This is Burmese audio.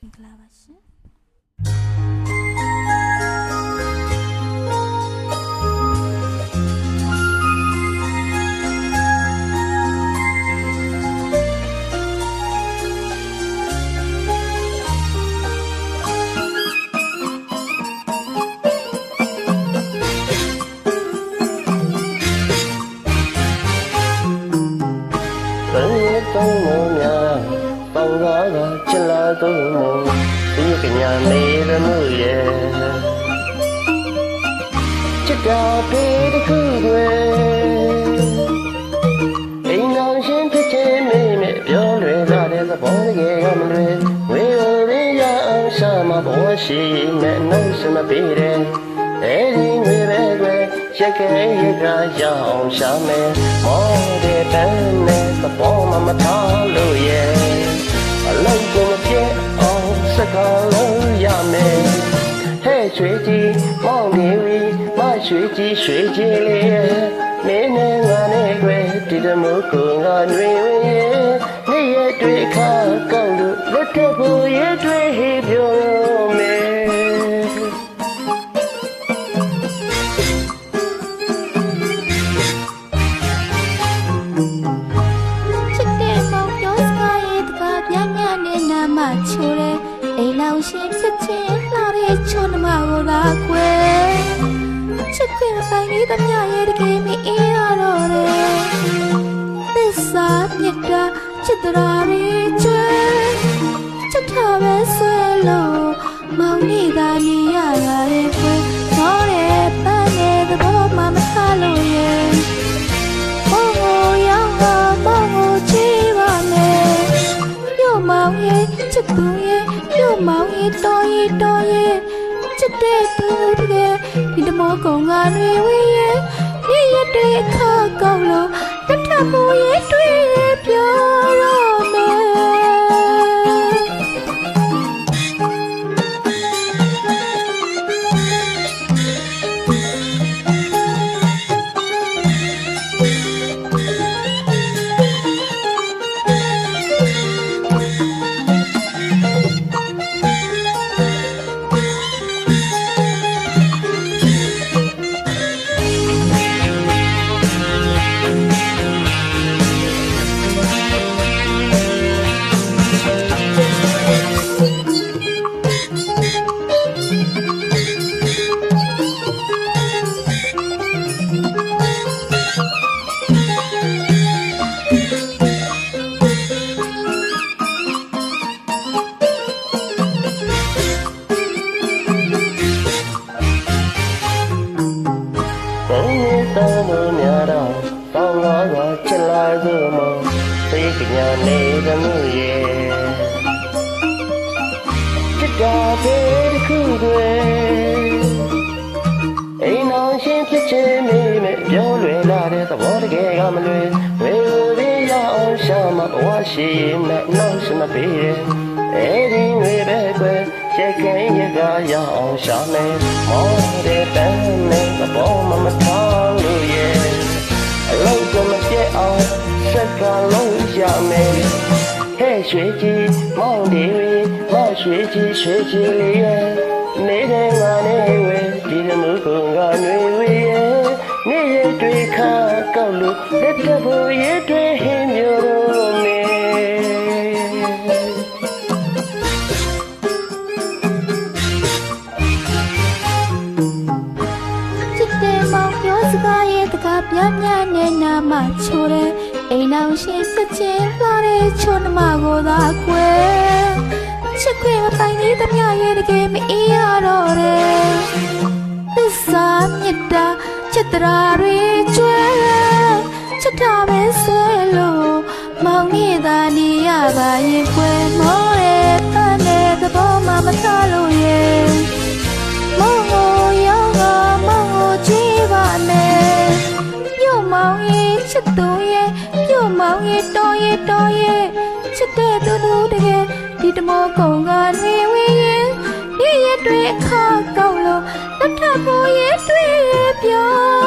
မင်္ဂလာပါရှင်ချစ်လာသူမဒီကညာနေရမှုရဲ့ချစ်တာပေတခုတွေအိမ်တော်ရှင်ဖြစ်ခြင်းမေးမဲ့ပြောလွယ်လာတဲ့သဘောတကယ်ကမလွယ်ဝေရင်းရအောင်ရှာမဘောရှိမဲ့နှုတ်စမပေးတဲ့အဲဒီငွေပဲကွယ်ရက်ခဲရကရအောင်ရှာမယ်မောတဲ့တန်းနဲ့သဘောမထားလို့ရဲ့အလုံးကိုမပြတ်အောင်စကားလုံးရမယ်ဟဲ့ရွှေကြီးမောင်နေဝီမရွှေကြီးရွှေကြီးလေးရဲ့မင်းနဲ့ငါနဲ့ကွယ်ဒီတမိုးကိုငါတွင်ဝင်ရဲ့နေ့ရက်တွေခါကောက်လို့လက်ထပ်ဖို့ရဲ့တွေဟေးပြောမယ်ချိုးတဲ့အိမ်လောင်ရှင်ဖြစ်ချင်းလာတဲ့ချိုးနှမကိုလာခွဲချစ်ခွေပိုင်းလေးတမရဲ့တကယ်မအေးရတော့တယ်သစ္စာမြတ်တာချစ်တော်ရဲ့ချွဲချစ်တော်ပဲဆွဲလို့မောင်နေတာနေရတဲ့ခွဲသောတဲ့ပန်းတဲ့သဘောမှမထားလို့ရဲ့ဘုံကိုရောက်တော့ဘုံကိုချီးပါမယ်မြို့မောင်ရဲ့ချစ်သူရဲ့မြို့မောင်ရဲ့တော်ရဲ့ချစ်တဲ့သူတကယ်ဒီတမောကောင်ကတွေဝေးရဲ့နေ့ရက်တွေအခါကောက်လို့လက်ထပ်ဖို့ရဲ့တွေ့ပြောတော့မယ်ချစ်လာသူမဒီကညာနေရမှုရဲ့ချစ်တာပေတခုတွေအိမ်တော်ရှင်ဖြစ်ခြင်းမေးမဲ့ပြောလွယ်လာတဲ့သဘောတကယ်ကမလွယ်ဝေရင်းရအောင်ရှာမဘဝရှိမဲ့နှောက်စမပေးတဲ့အဲဒီငွေပဲကွယ်ရက်ခဲရကရအောင်ရှာမယ်မောတဲ့တန်းနဲ့သဘောမထားလို့ရဲ့အလုံးကိုမပြတ်အောင်စကားလုံးရမယ်ဟဲ့ရွှေကြီးမောင်ဒီမရွှေကြီးရွှေကြီးလေးရဲ့နေတဲ့ငါနဲ့ဝဲဒီလိုမျိုးကိုငါနှွေဝေးရဲ့နေ့ရက်တွေခါကောက်လို့လက်တဖို့ရဲ့တွေဟင်းမျိုးမယ်စကားရဲ့တကားပြပြနဲ့နာမချိုးတဲ့အိမ်အောင်ရှင်စချင်းလာတဲ့ချိုးနှမကိုသာခွဲချစ်ခွေမပိုင်သေးတမရဲ့တကယ်မအေးရတော့တယ်သစ္စာမြတ်တာချစ်တော်တွေကျွဲချစ်တာပဲဆွဲလို့မောင်နေတာနေရပါရင်ခွဲမောတဲ့တန်တဲ့သဘောမှမထားလို့ရဲ့မောင်ကိုရောက်တော့မောင်ကိုကြည့်ပါမယ်မြို့မောင်ရဲ့ချစ်သူရဲ့မြို့မောင်ရဲ့တော်ရဲ့ချစ်တဲ့သူတကယ်ဒီတမောကောင်ကနေဝေးရဲ့နေ့ရက်တွေအခါကောက်လို့လက်ထပ်ဖို့ရဲ့တွေ့ပြော